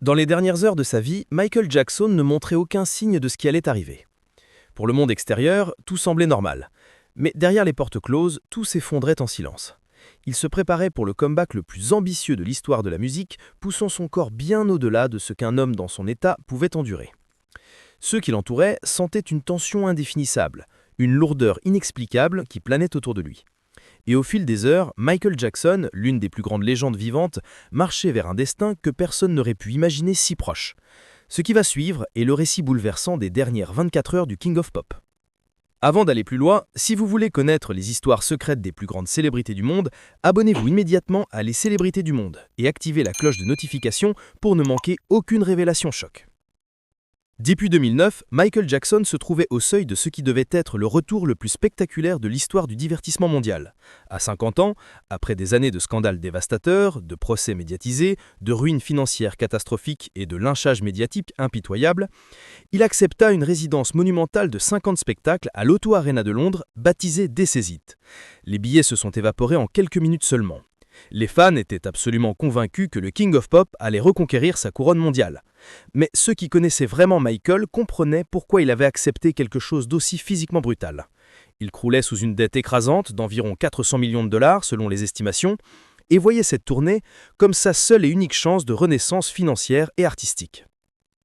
Dans les dernières heures de sa vie, Michael Jackson ne montrait aucun signe de ce qui allait arriver. Pour le monde extérieur, tout semblait normal. Mais derrière les portes closes, tout s'effondrait en silence. Il se préparait pour le comeback le plus ambitieux de l'histoire de la musique, poussant son corps bien au-delà de ce qu'un homme dans son état pouvait endurer. Ceux qui l'entouraient sentaient une tension indéfinissable, une lourdeur inexplicable qui planait autour de lui. Et au fil des heures, Michael Jackson, l'une des plus grandes légendes vivantes, marchait vers un destin que personne n'aurait pu imaginer si proche. Ce qui va suivre est le récit bouleversant des dernières 24 heures du King of Pop. Avant d'aller plus loin, si vous voulez connaître les histoires secrètes des plus grandes célébrités du monde, abonnez-vous immédiatement à Les Célébrités du Monde et activez la cloche de notification pour ne manquer aucune révélation choc. Depuis 2009, Michael Jackson se trouvait au seuil de ce qui devait être le retour le plus spectaculaire de l'histoire du divertissement mondial. À 50 ans, après des années de scandales dévastateurs, de procès médiatisés, de ruines financières catastrophiques et de lynchages médiatiques impitoyables, il accepta une résidence monumentale de 50 spectacles à l'Auto Arena de Londres, baptisée This Is It. Les billets se sont évaporés en quelques minutes seulement. Les fans étaient absolument convaincus que le King of Pop allait reconquérir sa couronne mondiale. Mais ceux qui connaissaient vraiment Michael comprenaient pourquoi il avait accepté quelque chose d'aussi physiquement brutal. Il croulait sous une dette écrasante d'environ 400 millions de dollars selon les estimations, et voyait cette tournée comme sa seule et unique chance de renaissance financière et artistique.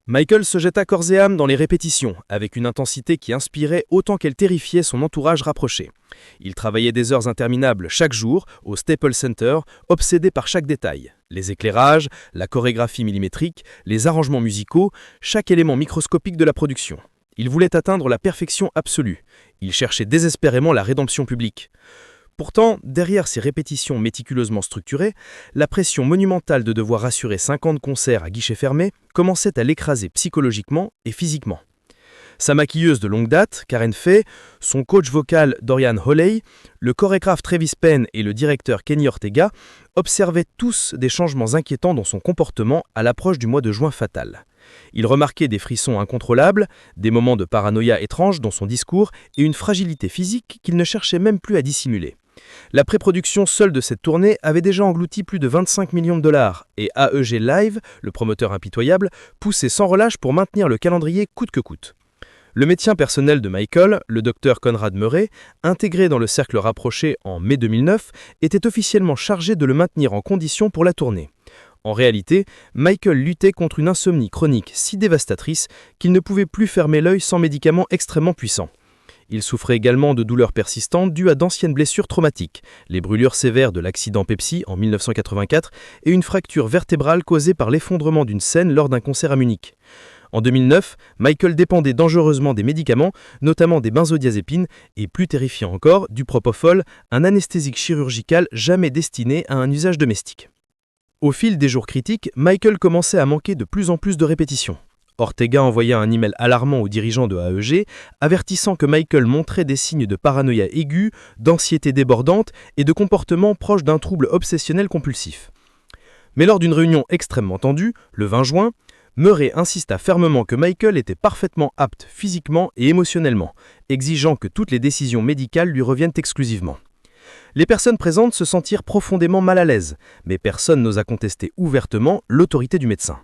Michael se jeta corps et âme dans les répétitions, avec une intensité qui inspirait autant qu'elle terrifiait son entourage rapproché. Il travaillait des heures interminables chaque jour au Staples Center, obsédé par chaque détail. Les éclairages, la chorégraphie millimétrique, les arrangements musicaux, chaque élément microscopique de la production. Il voulait atteindre la perfection absolue. Il cherchait désespérément la rédemption publique. Pourtant, derrière ces répétitions méticuleusement structurées, la pression monumentale de devoir assurer 50 concerts à guichet fermé commençait à l'écraser psychologiquement et physiquement. Sa maquilleuse de longue date, Karen Fay, son coach vocal Dorian Holley, le chorégraphe Travis Penn et le directeur Kenny Ortega observaient tous des changements inquiétants dans son comportement à l'approche du mois de juin fatal. Ils remarquaient des frissons incontrôlables, des moments de paranoïa étrange dans son discours et une fragilité physique qu'il ne cherchait même plus à dissimuler. La pré-production seule de cette tournée avait déjà englouti plus de 25 millions de dollars et AEG Live, le promoteur impitoyable, poussait sans relâche pour maintenir le calendrier coûte que coûte. Le médecin personnel de Michael, le docteur Conrad Murray, intégré dans le cercle rapproché en mai 2009, était officiellement chargé de le maintenir en condition pour la tournée. En réalité, Michael luttait contre une insomnie chronique si dévastatrice qu'il ne pouvait plus fermer l'œil sans médicaments extrêmement puissants. Il souffrait également de douleurs persistantes dues à d'anciennes blessures traumatiques, les brûlures sévères de l'accident Pepsi en 1984 et une fracture vertébrale causée par l'effondrement d'une scène lors d'un concert à Munich. En 2009, Michael dépendait dangereusement des médicaments, notamment des benzodiazépines et, plus terrifiant encore, du propofol, un anesthésique chirurgical jamais destiné à un usage domestique. Au fil des jours critiques, Michael commençait à manquer de plus en plus de répétitions. Ortega envoya un email alarmant aux dirigeants de AEG, avertissant que Michael montrait des signes de paranoïa aiguë, d'anxiété débordante et de comportement proche d'un trouble obsessionnel compulsif. Mais lors d'une réunion extrêmement tendue, le 20 juin, Murray insista fermement que Michael était parfaitement apte physiquement et émotionnellement, exigeant que toutes les décisions médicales lui reviennent exclusivement. Les personnes présentes se sentirent profondément mal à l'aise, mais personne n'osa contester ouvertement l'autorité du médecin.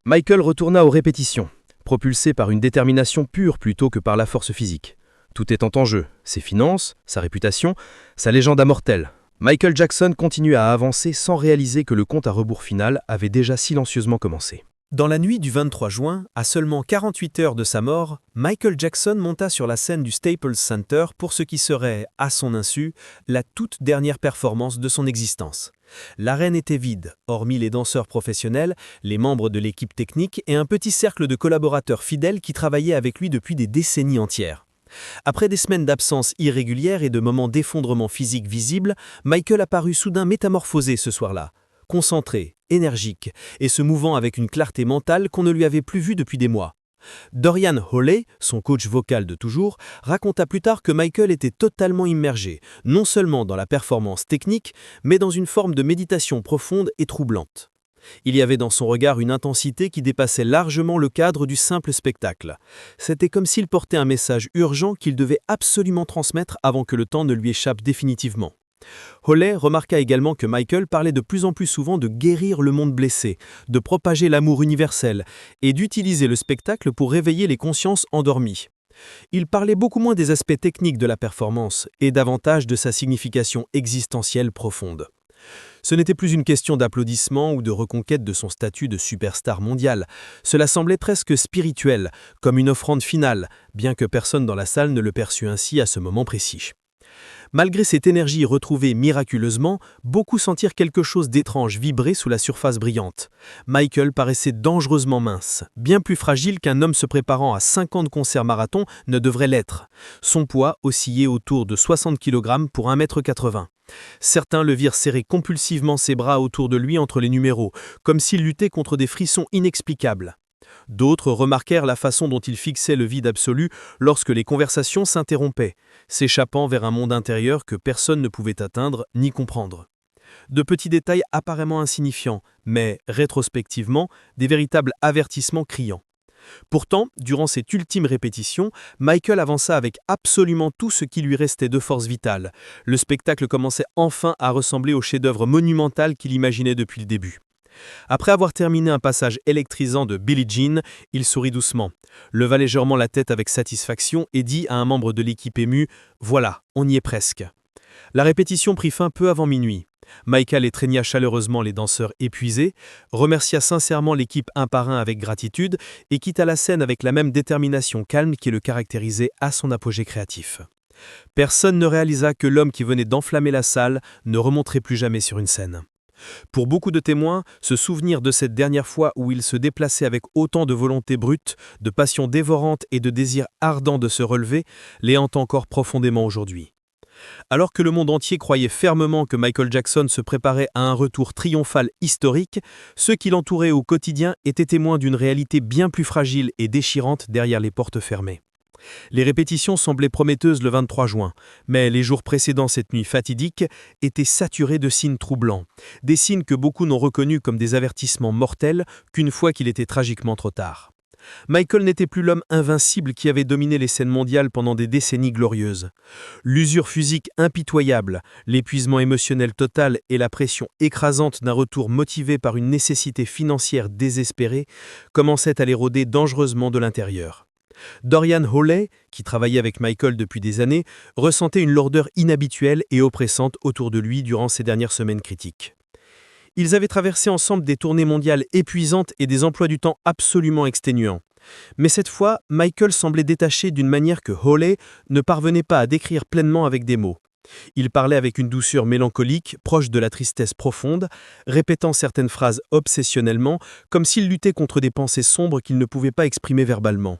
Michael retourna aux répétitions, propulsé par une détermination pure plutôt que par la force physique. Tout étant en jeu, ses finances, sa réputation, sa légende immortelle. Michael Jackson continua à avancer sans réaliser que le compte à rebours final avait déjà silencieusement commencé. Dans la nuit du 23 juin, à seulement 48 heures de sa mort, Michael Jackson monta sur la scène du Staples Center pour ce qui serait, à son insu, la toute dernière performance de son existence. L'arène était vide, hormis les danseurs professionnels, les membres de l'équipe technique et un petit cercle de collaborateurs fidèles qui travaillaient avec lui depuis des décennies entières. Après des semaines d'absence irrégulière et de moments d'effondrement physique visibles, Michael apparut soudain métamorphosé ce soir-là. Concentré, énergique et se mouvant avec une clarté mentale qu'on ne lui avait plus vue depuis des mois. Dorian Holley, son coach vocal de toujours, raconta plus tard que Michael était totalement immergé, non seulement dans la performance technique, mais dans une forme de méditation profonde et troublante. Il y avait dans son regard une intensité qui dépassait largement le cadre du simple spectacle. C'était comme s'il portait un message urgent qu'il devait absolument transmettre avant que le temps ne lui échappe définitivement. Hawley remarqua également que Michael parlait de plus en plus souvent de guérir le monde blessé, de propager l'amour universel et d'utiliser le spectacle pour réveiller les consciences endormies. Il parlait beaucoup moins des aspects techniques de la performance et davantage de sa signification existentielle profonde. Ce n'était plus une question d'applaudissement ou de reconquête de son statut de superstar mondial. Cela semblait presque spirituel, comme une offrande finale, bien que personne dans la salle ne le perçût ainsi à ce moment précis. Malgré cette énergie retrouvée miraculeusement, beaucoup sentirent quelque chose d'étrange vibrer sous la surface brillante. Michael paraissait dangereusement mince, bien plus fragile qu'un homme se préparant à 50 concerts marathon ne devrait l'être. Son poids oscillait autour de 60 kg pour 1,80 m. Certains le virent serrer compulsivement ses bras autour de lui entre les numéros, comme s'il luttait contre des frissons inexplicables. D'autres remarquèrent la façon dont il fixait le vide absolu lorsque les conversations s'interrompaient, s'échappant vers un monde intérieur que personne ne pouvait atteindre ni comprendre. De petits détails apparemment insignifiants, mais, rétrospectivement, des véritables avertissements criants. Pourtant, durant cette ultime répétition, Michael avança avec absolument tout ce qui lui restait de force vitale. Le spectacle commençait enfin à ressembler au chef-d'œuvre monumental qu'il imaginait depuis le début. Après avoir terminé un passage électrisant de Billie Jean, il sourit doucement, leva légèrement la tête avec satisfaction et dit à un membre de l'équipe ému « Voilà, on y est presque ». La répétition prit fin peu avant minuit. Michael étreigna chaleureusement les danseurs épuisés, remercia sincèrement l'équipe un par un avec gratitude et quitta la scène avec la même détermination calme qui le caractérisait à son apogée créatif. Personne ne réalisa que l'homme qui venait d'enflammer la salle ne remonterait plus jamais sur une scène. Pour beaucoup de témoins, ce souvenir de cette dernière fois où il se déplaçait avec autant de volonté brute, de passion dévorante et de désir ardent de se relever, les hante encore profondément aujourd'hui. Alors que le monde entier croyait fermement que Michael Jackson se préparait à un retour triomphal historique, ceux qui l'entouraient au quotidien étaient témoins d'une réalité bien plus fragile et déchirante derrière les portes fermées. Les répétitions semblaient prometteuses le 23 juin, mais les jours précédant cette nuit fatidique étaient saturés de signes troublants, des signes que beaucoup n'ont reconnus comme des avertissements mortels qu'une fois qu'il était tragiquement trop tard. Michael n'était plus l'homme invincible qui avait dominé les scènes mondiales pendant des décennies glorieuses. L'usure physique impitoyable, l'épuisement émotionnel total et la pression écrasante d'un retour motivé par une nécessité financière désespérée commençaient à l'éroder dangereusement de l'intérieur. Dorian Hawley, qui travaillait avec Michael depuis des années, ressentait une lourdeur inhabituelle et oppressante autour de lui durant ces dernières semaines critiques. Ils avaient traversé ensemble des tournées mondiales épuisantes et des emplois du temps absolument exténuants. Mais cette fois, Michael semblait détaché d'une manière que Hawley ne parvenait pas à décrire pleinement avec des mots. Il parlait avec une douceur mélancolique, proche de la tristesse profonde, répétant certaines phrases obsessionnellement, comme s'il luttait contre des pensées sombres qu'il ne pouvait pas exprimer verbalement.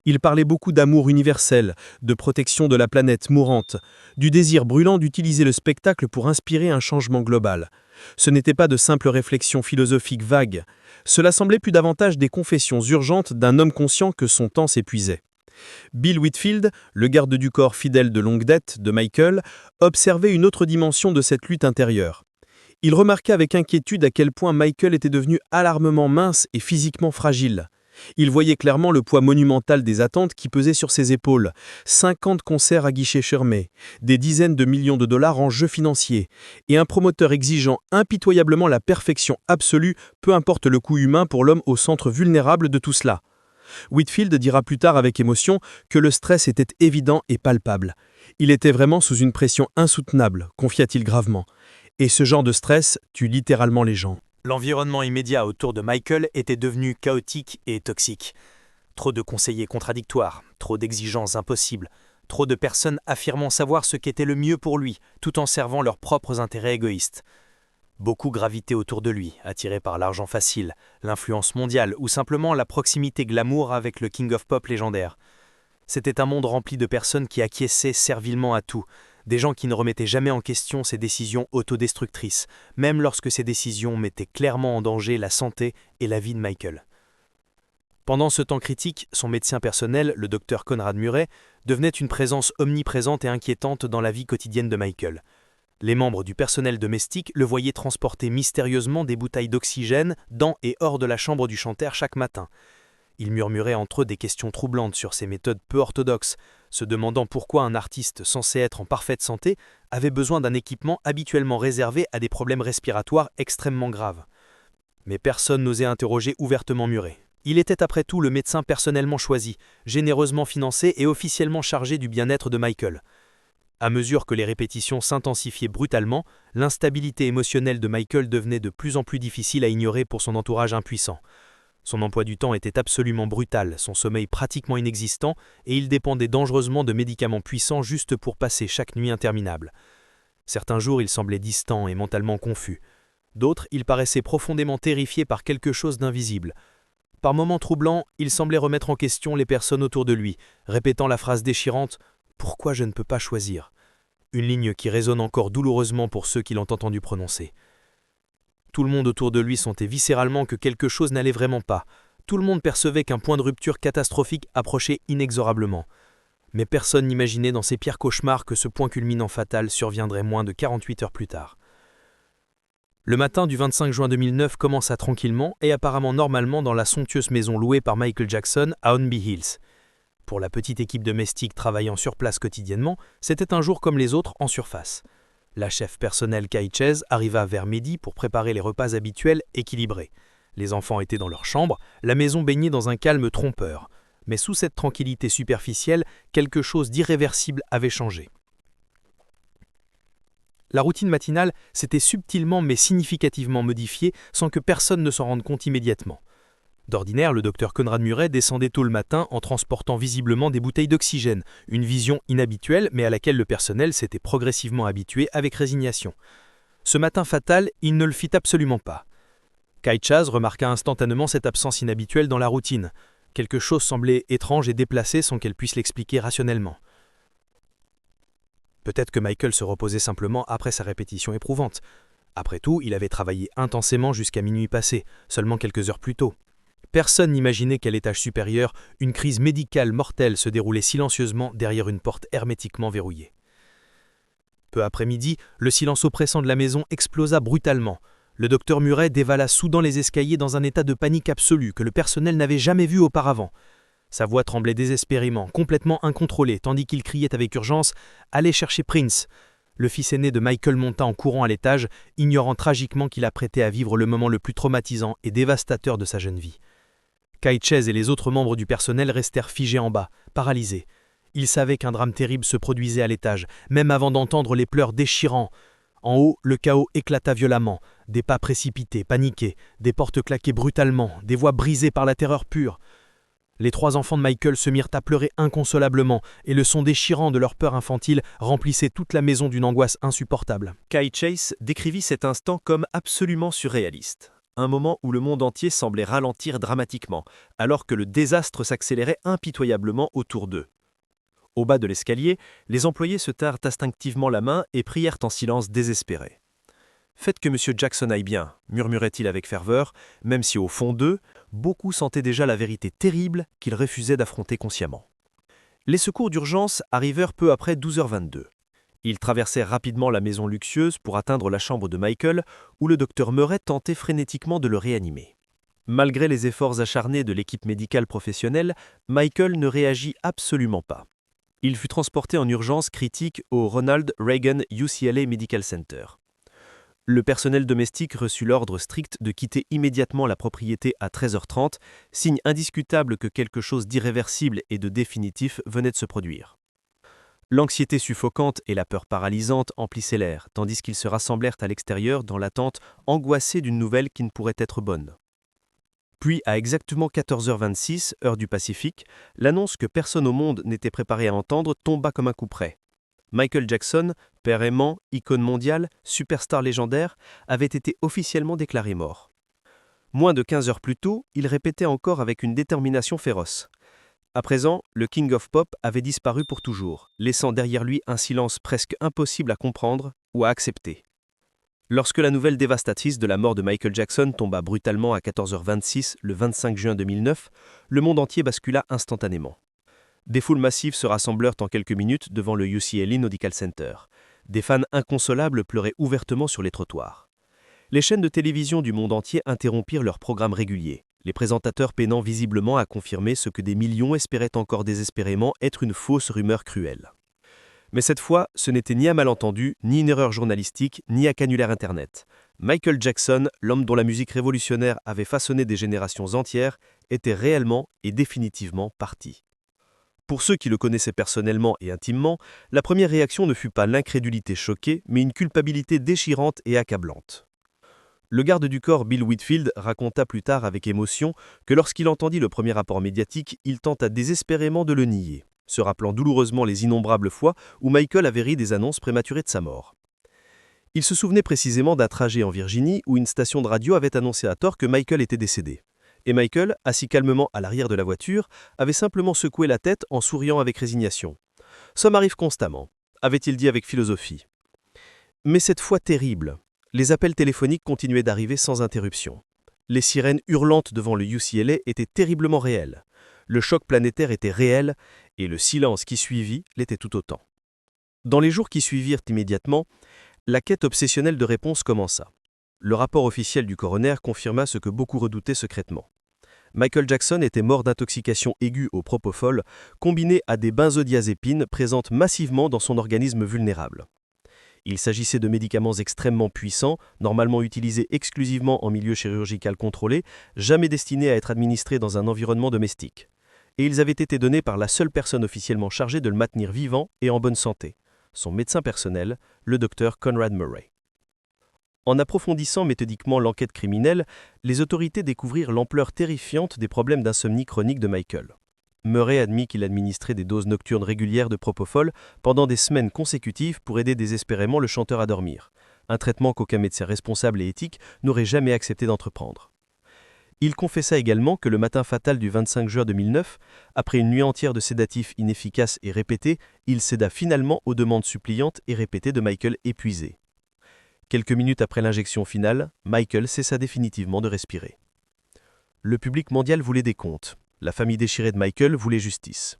Il parlait beaucoup d'amour universel, de protection de la planète mourante, du désir brûlant d'utiliser le spectacle pour inspirer un changement global. Ce n'était pas de simples réflexions philosophiques vagues. Cela semblait plus davantage des confessions urgentes d'un homme conscient que son temps s'épuisait. Bill Whitfield, le garde du corps fidèle de longue date de Michael, observait une autre dimension de cette lutte intérieure. Il remarqua avec inquiétude à quel point Michael était devenu alarmement mince et physiquement fragile. Il voyait clairement le poids monumental des attentes qui pesaient sur ses épaules. 50 concerts à guichet fermé, des dizaines de millions de dollars en jeux financiers, et un promoteur exigeant impitoyablement la perfection absolue, peu importe le coût humain pour l'homme au centre vulnérable de tout cela. Whitfield dira plus tard avec émotion que le stress était évident et palpable. Il était vraiment sous une pression insoutenable, confia-t-il gravement. Et ce genre de stress tue littéralement les gens. L'environnement immédiat autour de Michael était devenu chaotique et toxique. Trop de conseillers contradictoires, trop d'exigences impossibles, trop de personnes affirmant savoir ce qu'était le mieux pour lui, tout en servant leurs propres intérêts égoïstes. Beaucoup gravitaient autour de lui, attirés par l'argent facile, l'influence mondiale ou simplement la proximité glamour avec le King of Pop légendaire. C'était un monde rempli de personnes qui acquiesçaient servilement à tout, des gens qui ne remettaient jamais en question ses décisions autodestructrices, même lorsque ces décisions mettaient clairement en danger la santé et la vie de Michael. Pendant ce temps critique, son médecin personnel, le docteur Conrad Murray, devenait une présence omniprésente et inquiétante dans la vie quotidienne de Michael. Les membres du personnel domestique le voyaient transporter mystérieusement des bouteilles d'oxygène dans et hors de la chambre du chanteur chaque matin. Ils murmuraient entre eux des questions troublantes sur ses méthodes peu orthodoxes, se demandant pourquoi un artiste censé être en parfaite santé avait besoin d'un équipement habituellement réservé à des problèmes respiratoires extrêmement graves. Mais personne n'osait interroger ouvertement Murray. Il était après tout le médecin personnellement choisi, généreusement financé et officiellement chargé du bien-être de Michael. À mesure que les répétitions s'intensifiaient brutalement, l'instabilité émotionnelle de Michael devenait de plus en plus difficile à ignorer pour son entourage impuissant. Son emploi du temps était absolument brutal, son sommeil pratiquement inexistant, et il dépendait dangereusement de médicaments puissants juste pour passer chaque nuit interminable. Certains jours, il semblait distant et mentalement confus. D'autres, il paraissait profondément terrifié par quelque chose d'invisible. Par moments troublants, il semblait remettre en question les personnes autour de lui, répétant la phrase déchirante « Pourquoi je ne peux pas choisir ?» Une ligne qui résonne encore douloureusement pour ceux qui l'ont entendu prononcer. Tout le monde autour de lui sentait viscéralement que quelque chose n'allait vraiment pas. Tout le monde percevait qu'un point de rupture catastrophique approchait inexorablement. Mais personne n'imaginait dans ses pires cauchemars que ce point culminant fatal surviendrait moins de 48 heures plus tard. Le matin du 25 juin 2009 commença tranquillement et apparemment normalement dans la somptueuse maison louée par Michael Jackson à Hornby Hills. Pour la petite équipe domestique travaillant sur place quotidiennement, c'était un jour comme les autres en surface. La chef personnelle Kai Ches arriva vers midi pour préparer les repas habituels équilibrés. Les enfants étaient dans leur chambre, la maison baignait dans un calme trompeur. Mais sous cette tranquillité superficielle, quelque chose d'irréversible avait changé. La routine matinale s'était subtilement mais significativement modifiée sans que personne ne s'en rende compte immédiatement. D'ordinaire, le docteur Conrad Murray descendait tôt le matin en transportant visiblement des bouteilles d'oxygène, une vision inhabituelle mais à laquelle le personnel s'était progressivement habitué avec résignation. Ce matin fatal, il ne le fit absolument pas. Kai Chaz remarqua instantanément cette absence inhabituelle dans la routine. Quelque chose semblait étrange et déplacé sans qu'elle puisse l'expliquer rationnellement. Peut-être que Michael se reposait simplement après sa répétition éprouvante. Après tout, il avait travaillé intensément jusqu'à minuit passé, seulement quelques heures plus tôt. Personne n'imaginait qu'à l'étage supérieur, une crise médicale mortelle se déroulait silencieusement derrière une porte hermétiquement verrouillée. Peu après midi, le silence oppressant de la maison explosa brutalement. Le docteur Murray dévala soudain les escaliers dans un état de panique absolue que le personnel n'avait jamais vu auparavant. Sa voix tremblait désespérément, complètement incontrôlée, tandis qu'il criait avec urgence « Allez chercher Prince !» Le fils aîné de Michael monta en courant à l'étage, ignorant tragiquement qu'il apprêtait à vivre le moment le plus traumatisant et dévastateur de sa jeune vie. Kai Ches et les autres membres du personnel restèrent figés en bas, paralysés. Ils savaient qu'un drame terrible se produisait à l'étage, même avant d'entendre les pleurs déchirants. En haut, le chaos éclata violemment, des pas précipités, paniqués, des portes claquées brutalement, des voix brisées par la terreur pure. Les 3 enfants de Michael se mirent à pleurer inconsolablement, et le son déchirant de leur peur infantile remplissait toute la maison d'une angoisse insupportable. Kai Chase décrivit cet instant comme absolument surréaliste. Un moment où le monde entier semblait ralentir dramatiquement, alors que le désastre s'accélérait impitoyablement autour d'eux. Au bas de l'escalier, les employés se tinrent instinctivement la main et prièrent en silence désespéré. « Faites que M. Jackson aille bien », murmurait-il avec ferveur, même si au fond d'eux, beaucoup sentaient déjà la vérité terrible qu'ils refusaient d'affronter consciemment. Les secours d'urgence arrivèrent peu après 12h22. Ils traversèrent rapidement la maison luxueuse pour atteindre la chambre de Michael, où le docteur Murray tentait frénétiquement de le réanimer. Malgré les efforts acharnés de l'équipe médicale professionnelle, Michael ne réagit absolument pas. Il fut transporté en urgence critique au Ronald Reagan UCLA Medical Center. Le personnel domestique reçut l'ordre strict de quitter immédiatement la propriété à 13h30, signe indiscutable que quelque chose d'irréversible et de définitif venait de se produire. L'anxiété suffocante et la peur paralysante emplissaient l'air, tandis qu'ils se rassemblèrent à l'extérieur dans l'attente angoissée d'une nouvelle qui ne pourrait être bonne. Puis, à exactement 14h26, heure du Pacifique, l'annonce que personne au monde n'était préparé à entendre tomba comme un coup près. Michael Jackson, père aimant, icône mondiale, superstar légendaire, avait été officiellement déclaré mort. Moins de 15 heures plus tôt, il répétait encore avec une détermination féroce. À présent, le King of Pop avait disparu pour toujours, laissant derrière lui un silence presque impossible à comprendre ou à accepter. Lorsque la nouvelle dévastatrice de la mort de Michael Jackson tomba brutalement à 14h26 le 25 juin 2009, le monde entier bascula instantanément. Des foules massives se rassemblèrent en quelques minutes devant le UCLA Medical Center. Des fans inconsolables pleuraient ouvertement sur les trottoirs. Les chaînes de télévision du monde entier interrompirent leurs programmes réguliers, les présentateurs peinant visiblement à confirmer ce que des millions espéraient encore désespérément être une fausse rumeur cruelle. Mais cette fois, ce n'était ni un malentendu, ni une erreur journalistique, ni un canular Internet. Michael Jackson, l'homme dont la musique révolutionnaire avait façonné des générations entières, était réellement et définitivement parti. Pour ceux qui le connaissaient personnellement et intimement, la première réaction ne fut pas l'incrédulité choquée, mais une culpabilité déchirante et accablante. Le garde du corps Bill Whitfield raconta plus tard avec émotion que lorsqu'il entendit le premier rapport médiatique, il tenta désespérément de le nier, se rappelant douloureusement les innombrables fois où Michael avait ri des annonces prématurées de sa mort. Il se souvenait précisément d'un trajet en Virginie où une station de radio avait annoncé à tort que Michael était décédé. Et Michael, assis calmement à l'arrière de la voiture, avait simplement secoué la tête en souriant avec résignation. « Ça m'arrive constamment », avait-il dit avec philosophie. Mais cette fois terrible, les appels téléphoniques continuaient d'arriver sans interruption. Les sirènes hurlantes devant le UCLA étaient terriblement réelles. Le choc planétaire était réel, et le silence qui suivit l'était tout autant. Dans les jours qui suivirent immédiatement, la quête obsessionnelle de réponses commença. Le rapport officiel du coroner confirma ce que beaucoup redoutaient secrètement. Michael Jackson était mort d'intoxication aiguë au propofol, combinée à des benzodiazépines présentes massivement dans son organisme vulnérable. Il s'agissait de médicaments extrêmement puissants, normalement utilisés exclusivement en milieu chirurgical contrôlé, jamais destinés à être administrés dans un environnement domestique. Et ils avaient été donnés par la seule personne officiellement chargée de le maintenir vivant et en bonne santé, son médecin personnel, le docteur Conrad Murray. En approfondissant méthodiquement l'enquête criminelle, les autorités découvrirent l'ampleur terrifiante des problèmes d'insomnie chronique de Michael. Murray admit qu'il administrait des doses nocturnes régulières de propofol pendant des semaines consécutives pour aider désespérément le chanteur à dormir, un traitement qu'aucun médecin responsable et éthique n'aurait jamais accepté d'entreprendre. Il confessa également que le matin fatal du 25 juin 2009, après une nuit entière de sédatifs inefficaces et répétés, il céda finalement aux demandes suppliantes et répétées de Michael épuisé. Quelques minutes après l'injection finale, Michael cessa définitivement de respirer. Le public mondial voulait des comptes. La famille déchirée de Michael voulait justice.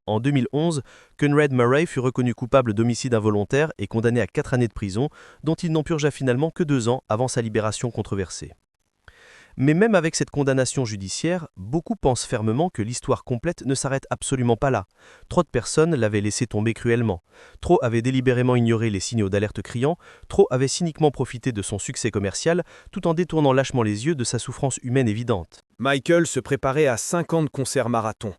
En 2011, Conrad Murray fut reconnu coupable d'homicide involontaire et condamné à 4 années de prison, dont il n'en purgea finalement que 2 ans avant sa libération controversée. Mais même avec cette condamnation judiciaire, beaucoup pensent fermement que l'histoire complète ne s'arrête absolument pas là. Trop de personnes l'avaient laissé tomber cruellement. Trop avaient délibérément ignoré les signaux d'alerte criants. Trop avaient cyniquement profité de son succès commercial, tout en détournant lâchement les yeux de sa souffrance humaine évidente. Michael se préparait à 5 ans de concerts marathon.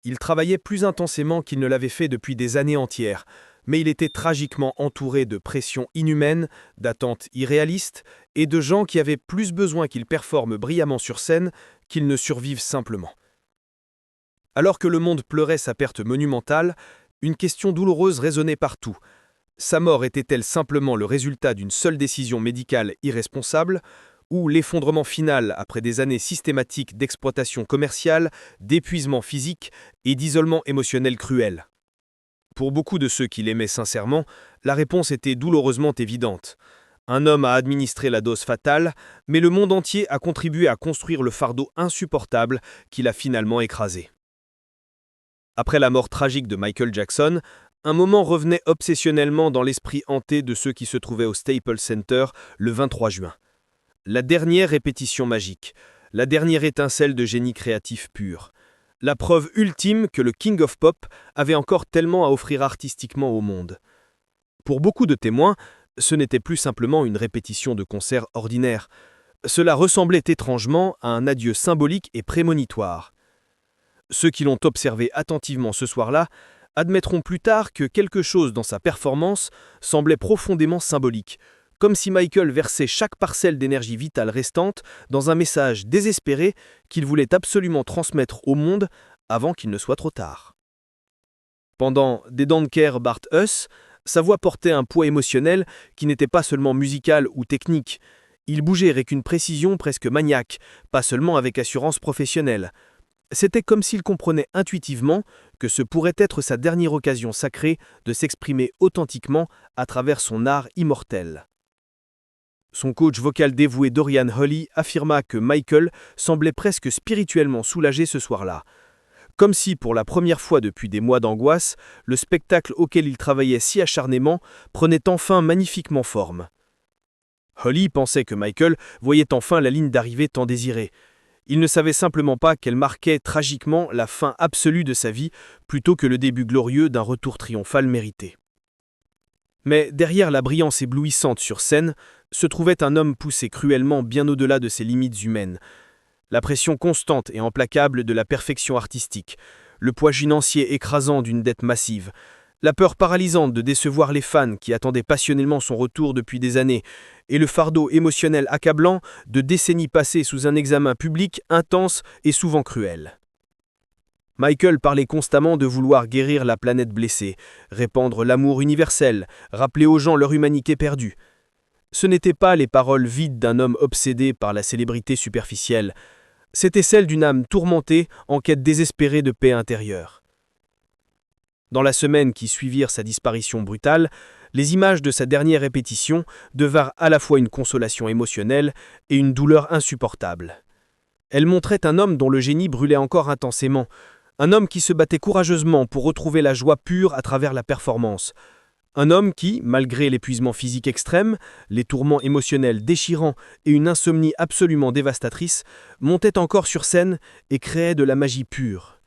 Il travaillait plus intensément qu'il ne l'avait fait depuis des années entières, mais il était tragiquement entouré de pressions inhumaines, d'attentes irréalistes et de gens qui avaient plus besoin qu'il performe brillamment sur scène qu'il ne survive simplement. Alors que le monde pleurait sa perte monumentale, une question douloureuse résonnait partout. Sa mort était-elle simplement le résultat d'une seule décision médicale irresponsable, ou l'effondrement final après des années systématiques d'exploitation commerciale, d'épuisement physique et d'isolement émotionnel cruel? Pour beaucoup de ceux qui l'aimaient sincèrement, la réponse était douloureusement évidente. Un homme a administré la dose fatale, mais le monde entier a contribué à construire le fardeau insupportable qu'il a finalement écrasé. Après la mort tragique de Michael Jackson, un moment revenait obsessionnellement dans l'esprit hanté de ceux qui se trouvaient au Staples Center le 23 juin. La dernière répétition magique, la dernière étincelle de génie créatif pur. La preuve ultime que le King of Pop avait encore tellement à offrir artistiquement au monde. Pour beaucoup de témoins, ce n'était plus simplement une répétition de concert ordinaire. Cela ressemblait étrangement à un adieu symbolique et prémonitoire. Ceux qui l'ont observé attentivement ce soir-là admettront plus tard que quelque chose dans sa performance semblait profondément symbolique, comme si Michael versait chaque parcelle d'énergie vitale restante dans un message désespéré qu'il voulait absolument transmettre au monde avant qu'il ne soit trop tard. Pendant They Don't Care About Us, sa voix portait un poids émotionnel qui n'était pas seulement musical ou technique. Il bougeait avec une précision presque maniaque, pas seulement avec assurance professionnelle. C'était comme s'il comprenait intuitivement que ce pourrait être sa dernière occasion sacrée de s'exprimer authentiquement à travers son art immortel. Son coach vocal dévoué Dorian Holley affirma que Michael semblait presque spirituellement soulagé ce soir-là. Comme si, pour la première fois depuis des mois d'angoisse, le spectacle auquel il travaillait si acharnément prenait enfin magnifiquement forme. Holley pensait que Michael voyait enfin la ligne d'arrivée tant désirée. Il ne savait simplement pas qu'elle marquait tragiquement la fin absolue de sa vie plutôt que le début glorieux d'un retour triomphal mérité. Mais derrière la brillance éblouissante sur scène, se trouvait un homme poussé cruellement bien au-delà de ses limites humaines. La pression constante et implacable de la perfection artistique, le poids financier écrasant d'une dette massive, la peur paralysante de décevoir les fans qui attendaient passionnément son retour depuis des années, et le fardeau émotionnel accablant de décennies passées sous un examen public intense et souvent cruel. Michael parlait constamment de vouloir guérir la planète blessée, répandre l'amour universel, rappeler aux gens leur humanité perdue. Ce n'étaient pas les paroles vides d'un homme obsédé par la célébrité superficielle, c'était celle d'une âme tourmentée en quête désespérée de paix intérieure. Dans la semaine qui suivirent sa disparition brutale, les images de sa dernière répétition devinrent à la fois une consolation émotionnelle et une douleur insupportable. Elles montraient un homme dont le génie brûlait encore intensément, un homme qui se battait courageusement pour retrouver la joie pure à travers la performance. Un homme qui, malgré l'épuisement physique extrême, les tourments émotionnels déchirants et une insomnie absolument dévastatrice, montait encore sur scène et créait de la magie pure.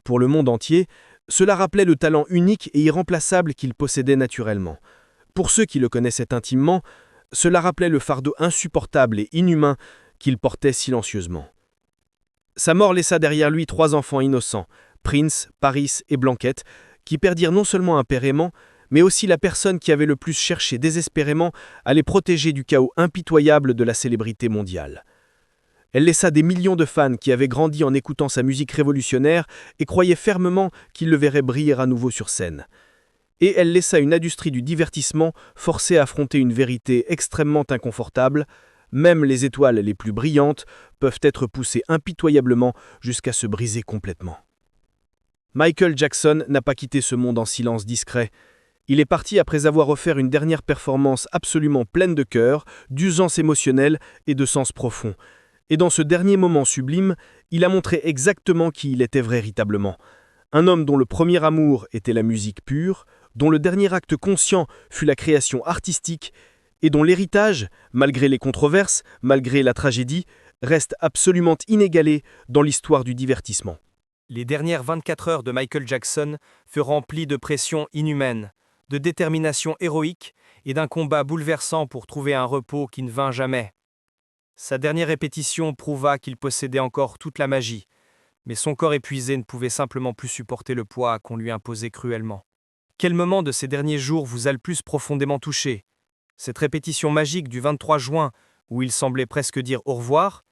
Pour le monde entier, cela rappelait le talent unique et irremplaçable qu'il possédait naturellement. Pour ceux qui le connaissaient intimement, cela rappelait le fardeau insupportable et inhumain qu'il portait silencieusement. Sa mort laissa derrière lui 3 enfants innocents, Prince, Paris et Blanquette, qui perdirent non seulement un père aimant, mais aussi la personne qui avait le plus cherché désespérément à les protéger du chaos impitoyable de la célébrité mondiale. Elle laissa des millions de fans qui avaient grandi en écoutant sa musique révolutionnaire et croyaient fermement qu'ils le verraient briller à nouveau sur scène. Et elle laissa une industrie du divertissement forcée à affronter une vérité extrêmement inconfortable. Même les étoiles les plus brillantes peuvent être poussées impitoyablement jusqu'à se briser complètement. Michael Jackson n'a pas quitté ce monde en silence discret. Il est parti après avoir offert une dernière performance absolument pleine de cœur, d'usance émotionnelle et de sens profond. Et dans ce dernier moment sublime, il a montré exactement qui il était véritablement. Un homme dont le premier amour était la musique pure, dont le dernier acte conscient fut la création artistique, et dont l'héritage, malgré les controverses, malgré la tragédie, reste absolument inégalé dans l'histoire du divertissement. Les dernières 24 heures de Michael Jackson furent remplies de pression inhumaine, de détermination héroïque et d'un combat bouleversant pour trouver un repos qui ne vint jamais. Sa dernière répétition prouva qu'il possédait encore toute la magie, mais son corps épuisé ne pouvait simplement plus supporter le poids qu'on lui imposait cruellement. Quel moment de ces derniers jours vous a le plus profondément touché ? Cette répétition magique du 23 juin, où il semblait presque dire au revoir,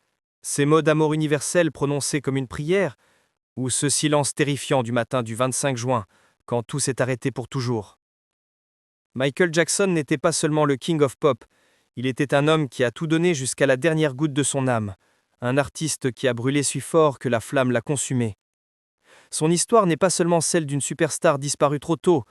ces mots d'amour universel prononcés comme une prière, ou ce silence terrifiant du matin du 25 juin, quand tout s'est arrêté pour toujours. Michael Jackson n'était pas seulement le King of Pop, il était un homme qui a tout donné jusqu'à la dernière goutte de son âme, un artiste qui a brûlé si fort que la flamme l'a consumé. Son histoire n'est pas seulement celle d'une superstar disparue trop tôt,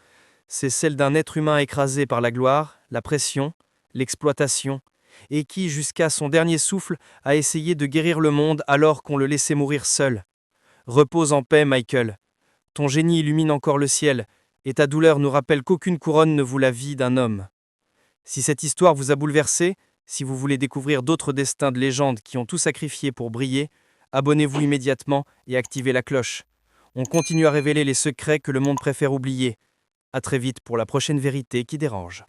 c'est celle d'un être humain écrasé par la gloire, la pression, l'exploitation, et qui, jusqu'à son dernier souffle, a essayé de guérir le monde alors qu'on le laissait mourir seul. Repose en paix, Michael. Ton génie illumine encore le ciel, et ta douleur nous rappelle qu'aucune couronne ne vaut la vie d'un homme. Si cette histoire vous a bouleversé, si vous voulez découvrir d'autres destins de légendes qui ont tout sacrifié pour briller, abonnez-vous immédiatement et activez la cloche. On continue à révéler les secrets que le monde préfère oublier. À très vite pour la prochaine vérité qui dérange.